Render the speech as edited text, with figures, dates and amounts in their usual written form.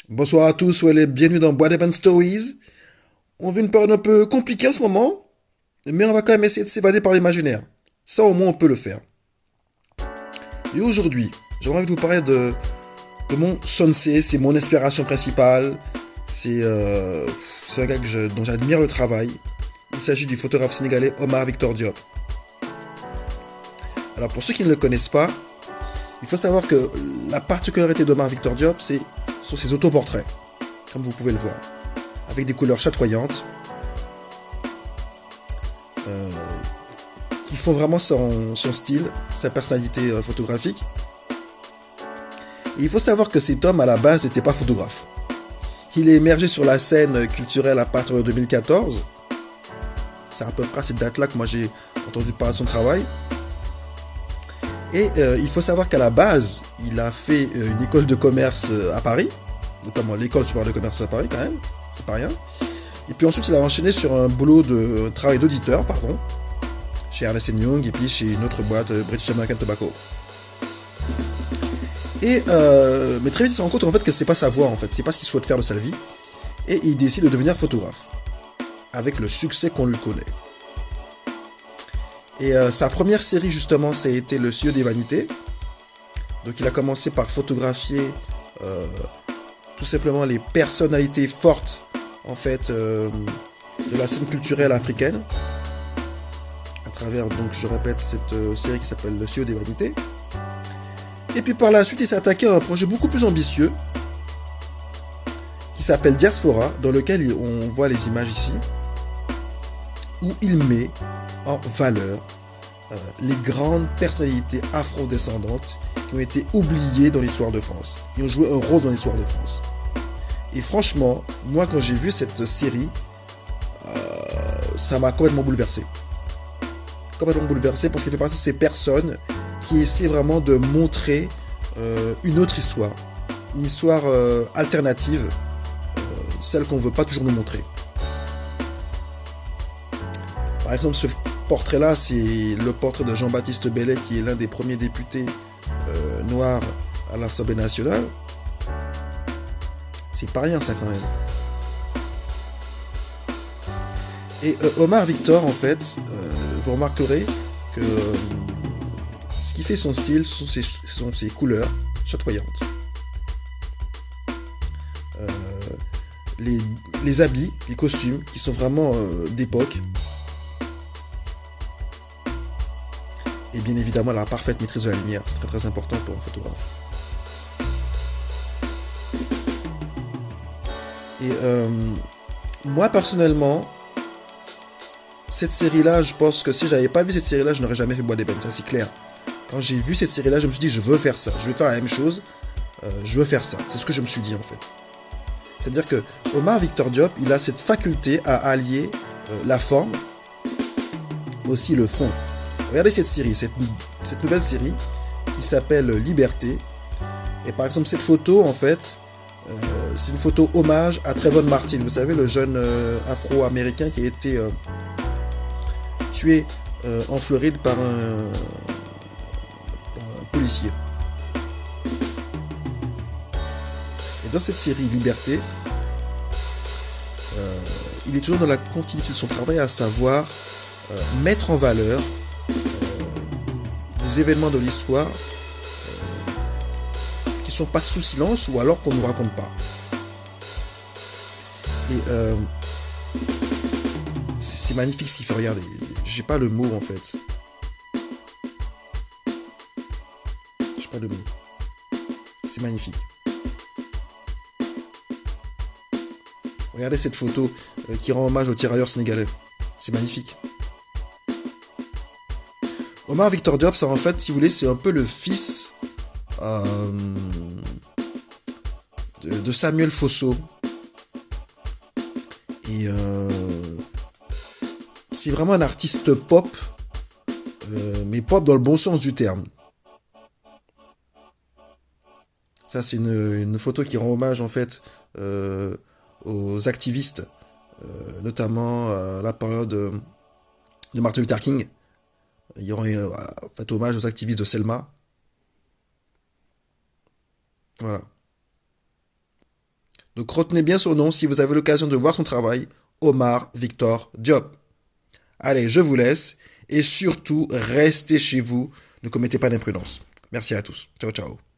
Bonsoir à tous, soyez les bienvenus dans Bois Band Stories. On vit une période un peu compliquée en ce moment, mais on va quand même essayer de s'évader par l'imaginaire. Ça au moins on peut le faire. Et aujourd'hui, j'aimerais envie de vous parler de mon sensei, c'est mon inspiration principale. C'est c'est un gars dont j'admire le travail. Il s'agit du photographe sénégalais Omar Victor Diop. Alors pour ceux qui ne le connaissent pas, il faut savoir que la particularité d'Omar Victor Diop, sont ses autoportraits, comme vous pouvez le voir, avec des couleurs chatoyantes, euh, qui font vraiment son style, sa personnalité photographique. Et il faut savoir que cet homme, à la base, n'était pas photographe. Il est émergé sur la scène culturelle à partir de 2014. C'est à peu près à cette date-là que moi j'ai entendu parler de son travail. Et il faut savoir qu'à la base, il a fait une école de commerce à Paris, notamment l'école supérieure de commerce à Paris quand même, c'est pas rien. Et puis ensuite, il a enchaîné sur un travail d'auditeur, pardon, chez Ernst Young et puis chez une autre boîte, British American Tobacco. Mais très vite, il se rend compte en fait que c'est pas sa voie en fait, c'est pas ce qu'il souhaite faire de sa vie, et il décide de devenir photographe, avec le succès qu'on lui connaît. Et sa première série justement, ça a été Le Cieux des Vanités. Donc il a commencé par photographier euh, tout simplement les personnalités fortes en fait de la scène culturelle africaine, à travers donc je répète cette série qui s'appelle Le Cieux des Vanités. Et puis par la suite, il s'est attaqué à un projet beaucoup plus ambitieux qui s'appelle Diaspora, dans lequel on voit les images ici, où il met en valeur les grandes personnalités afro-descendantes qui ont été oubliées dans l'histoire de France, qui ont joué un rôle dans l'histoire de France. Et franchement, moi quand j'ai vu cette série, ça m'a complètement bouleversé. Complètement bouleversé parce qu'il fait partie de ces personnes qui essaient vraiment de montrer une autre histoire. Une histoire alternative, celle qu'on ne veut pas toujours nous montrer. Par exemple, ce portrait-là, c'est le portrait de Jean-Baptiste Bellay, qui est l'un des premiers députés noirs à l'Assemblée nationale. C'est pas rien ça quand même. Et Omar Victor, en fait, vous remarquerez que ce qui fait son style, ce sont ses couleurs chatoyantes. Euh, les, les habits, les costumes, qui sont vraiment d'époque. Et bien évidemment la parfaite maîtrise de la lumière, c'est très très important pour un photographe. Et moi personnellement, cette série-là, je pense que si j'avais pas vu cette série-là, je n'aurais jamais fait Bois des ça c'est clair. Quand j'ai vu cette série-là, je me suis dit, je veux faire ça, je veux faire la même chose, je veux faire ça. C'est ce que je me suis dit en fait. C'est-à-dire que Omar Victor Diop, il a cette faculté à allier la forme, mais aussi le fond. Regardez cette série, cette nouvelle série qui s'appelle Liberté. Et par exemple, cette photo, en fait, c'est une photo hommage à Trayvon Martin. Vous savez, le jeune afro-américain qui a été tué en Floride par un policier. Et dans cette série Liberté, il est toujours dans la continuité de son travail, à savoir mettre en valeur des événements de l'histoire qui sont pas sous silence ou alors qu'on ne nous raconte pas. Et c'est magnifique ce qu'il fait, regarder. J'ai pas le mot en fait. J'ai pas le mot. C'est magnifique. Regardez cette photo qui rend hommage aux tirailleurs sénégalais. C'est magnifique. Omar Victor Diop, ça en fait, si vous voulez, c'est un peu le fils de Samuel Fosso. Et c'est vraiment un artiste pop, mais pop dans le bon sens du terme. Ça, c'est une photo qui rend hommage en fait aux activistes, notamment à la période de Martin Luther King. Il y aurait fait hommage aux activistes de Selma. Voilà. Donc retenez bien son nom si vous avez l'occasion de voir son travail, Omar Victor Diop. Allez, je vous laisse et surtout, restez chez vous, ne commettez pas d'imprudence. Merci à tous. Ciao, ciao.